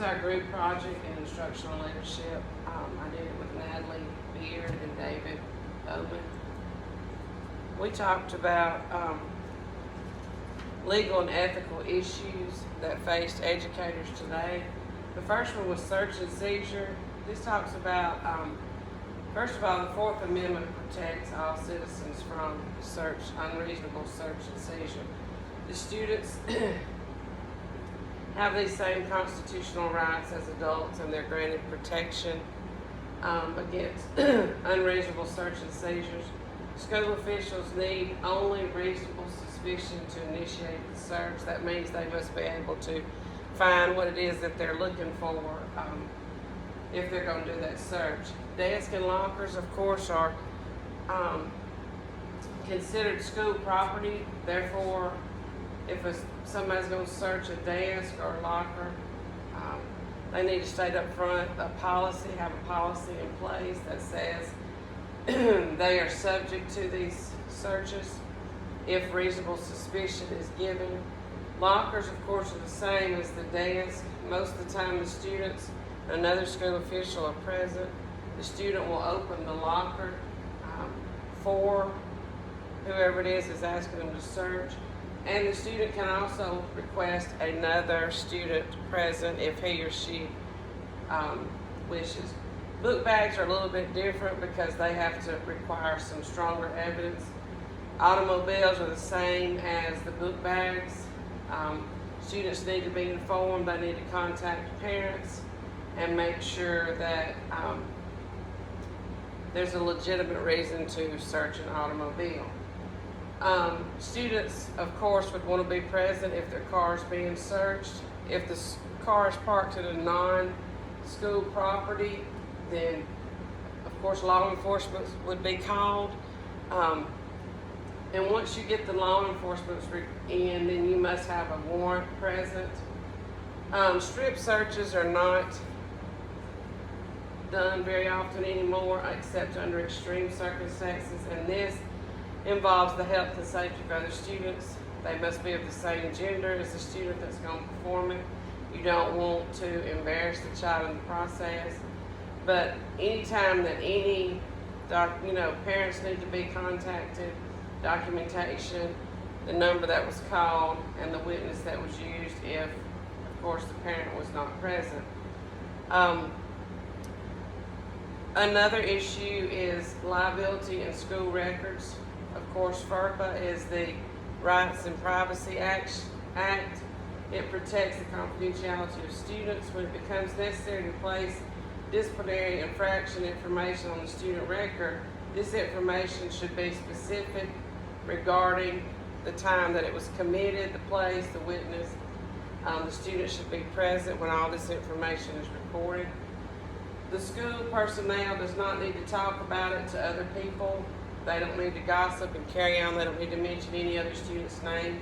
is our group project in instructional leadership. I did it with Natalie Beard and David Oman. We talked about legal and ethical issues that faced educators today. The first one was search and seizure. This talks about, first of all, the Fourth Amendment protects all citizens from unreasonable search and seizure. The students have these same constitutional rights as adults, and they're granted protection against unreasonable search and seizures. School officials need only reasonable suspicion to initiate the search. That means they must be able to find what it is that they're looking for if they're going to do that search. Desks and lockers, of course, are considered school property. Therefore, if somebody's going to search a desk or a locker, they need to state up front have a policy in place that says they are subject to these searches if reasonable suspicion is given. Lockers, of course, are the same as the desk. Most of the time, the students and another school official are present. The student will open the locker for whoever it is asking them to search. And the student can also request another student present if he or she wishes. Book bags are a little bit different because they have to require some stronger evidence. Automobiles are the same as the book bags. Students need to be informed. They need to contact parents and make sure that there's a legitimate reason to search an automobile. Students, of course, would want to be present if their car is being searched. If the car is parked at a non-school property, then, of course, law enforcement would be called. And once you get the law enforcement in, then you must have a warrant present. Strip searches are not done very often anymore, except under extreme circumstances, and this involves the health and safety of other students. They must be of the same gender as the student that's going to perform it. You don't want to embarrass the child in the process. But anytime that parents need to be contacted, documentation, the number that was called, and the witness that was used if, of course, the parent was not present. Another issue is liability in school records. Of course, FERPA is the Rights and Privacy Act. It protects the confidentiality of students. When it becomes necessary to place disciplinary infraction information on the student record, this information should be specific regarding the time that it was committed, the place, the witness. The student should be present when all this information is recorded. The school personnel does not need to talk about it to other people. They don't need to gossip and carry on. They don't need to mention any other student's name.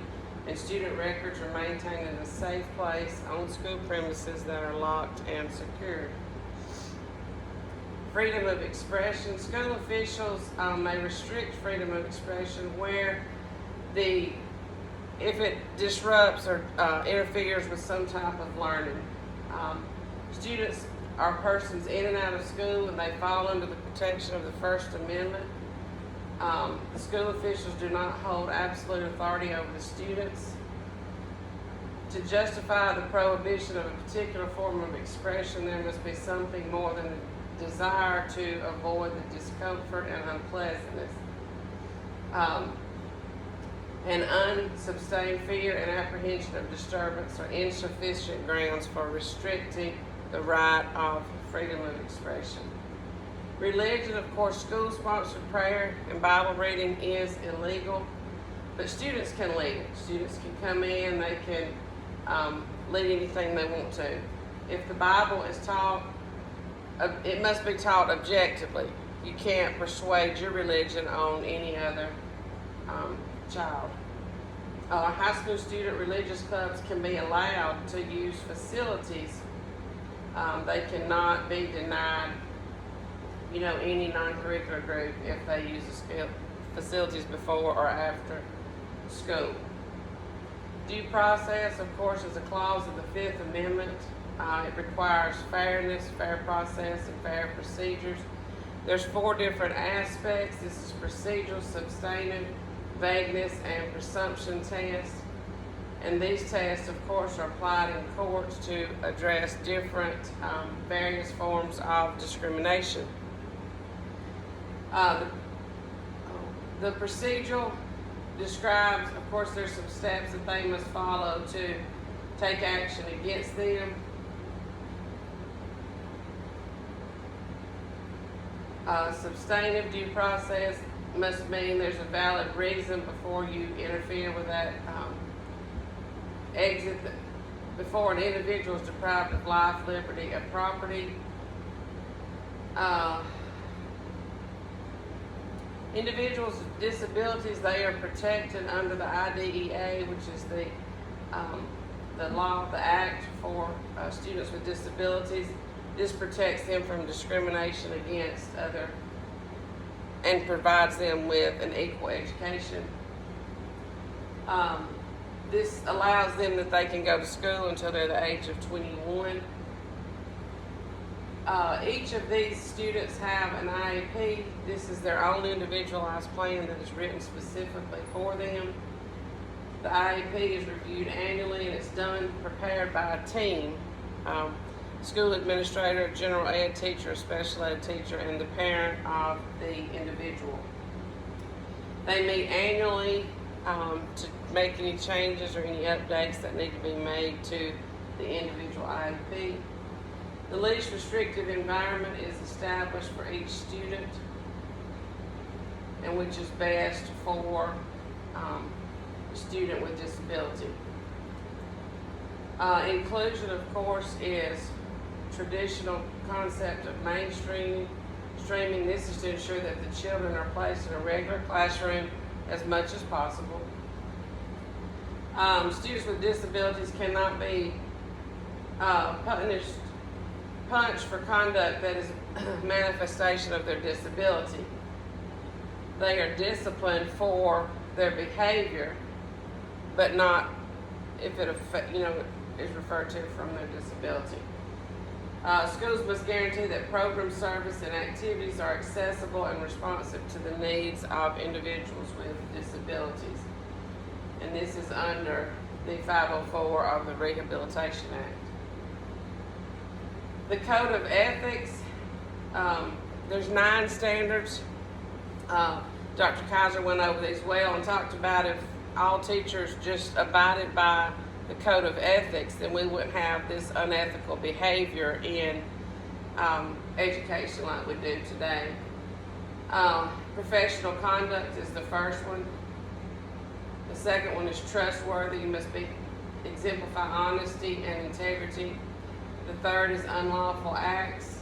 And student records are maintained in a safe place on school premises that are locked and secured. Freedom of expression. School officials may restrict freedom of expression where if it disrupts or interferes with some type of learning. Students are persons in and out of school, and they fall under the protection of the First Amendment. The school officials do not hold absolute authority over the students. To justify the prohibition of a particular form of expression, there must be something more than a desire to avoid the discomfort and unpleasantness. And unsustained fear and apprehension of disturbance are insufficient grounds for restricting the right of freedom of expression. Religion, of course, school-sponsored prayer and Bible reading is illegal, but students can lead it. Students can come in, they can lead anything they want to. If the Bible is taught, it must be taught objectively. You can't persuade your religion on any other child. High school student religious clubs can be allowed to use facilities. They cannot be denied any non-curricular group if they use the facilities before or after school. Due process, of course, is a clause of the Fifth Amendment. It requires fairness, fair process, and fair procedures. There's 4 different aspects. This is procedural, substantive, vagueness, and presumption tests. And these tests, of course, are applied in courts to address different various forms of discrimination. The procedural describes, of course, there's some steps that they must follow to take action against them. Substantive due process must mean there's a valid reason before you interfere with that before an individual is deprived of life, liberty, or property. Individuals with disabilities, they are protected under the IDEA, which is the law, the act for students with disabilities. This protects them from discrimination against other and provides them with an equal education. This allows them that they can go to school until they're the age of 21. Each of these students have an IEP. This is their own individualized plan that is written specifically for them. The IEP is reviewed annually and it's prepared by a team. School administrator, general ed teacher, special ed teacher, and the parent of the individual. They meet annually to make any changes or any updates that need to be made to the individual IEP. The least restrictive environment is established for each student, and which is best for the student with disability. Inclusion, of course, is traditional concept of mainstreaming. This is to ensure that the children are placed in a regular classroom as much as possible. Students with disabilities cannot be punished for conduct that is a manifestation of their disability. They are disciplined for their behavior, but not if it is referred to from their disability. Schools must guarantee that program service and activities are accessible and responsive to the needs of individuals with disabilities. And this is under the 504 of the Rehabilitation Act. The Code of Ethics, there's 9 standards. Dr. Kaiser went over these well and talked about if all teachers just abided by the Code of Ethics, then we wouldn't have this unethical behavior in education like we do today. Professional conduct is the first one. The second one is trustworthy. You must exemplify honesty and integrity. The third is unlawful acts.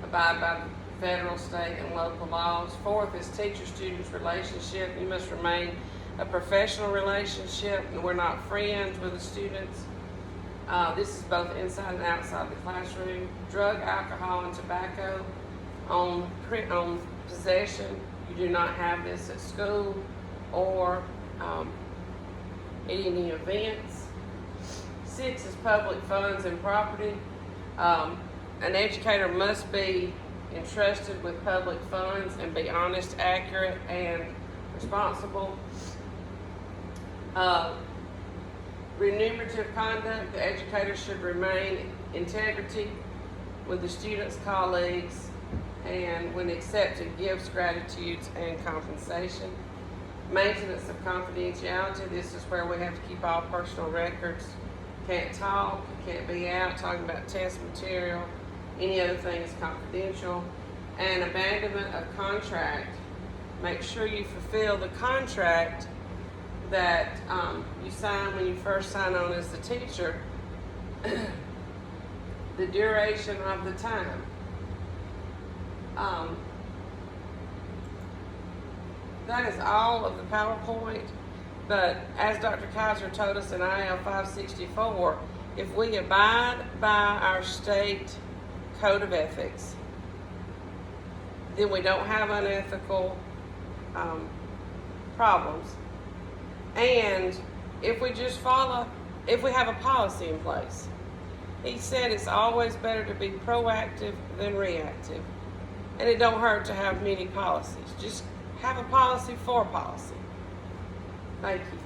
Abide by the federal, state, and local laws. Fourth is teacher-student relationship. You must remain a professional relationship. We're not friends with the students. This is both inside and outside the classroom. Drug, alcohol, and tobacco on possession. You do not have this at school or at any events. 6 is public funds and property. An educator must be entrusted with public funds and be honest, accurate, and responsible. Remunerative conduct, the educator should remain integrity with the students' colleagues and when accepting gifts, gratitudes, and compensation. Maintenance of confidentiality, this is where we have to keep all personal records. Can't talk, can't be out talking about test material, any other thing is confidential. And abandonment of contract, make sure you fulfill the contract that you sign when you first sign on as the teacher, the duration of the time. That is all of the PowerPoint, but as Dr. Kaiser told us in IL 564, if we abide by our state code of ethics, then we don't have unethical problems. And if we just follow, if we have a policy in place, He said it's always better to be proactive than reactive. And it don't hurt to have many policies. Just have a policy for policy. Thank you.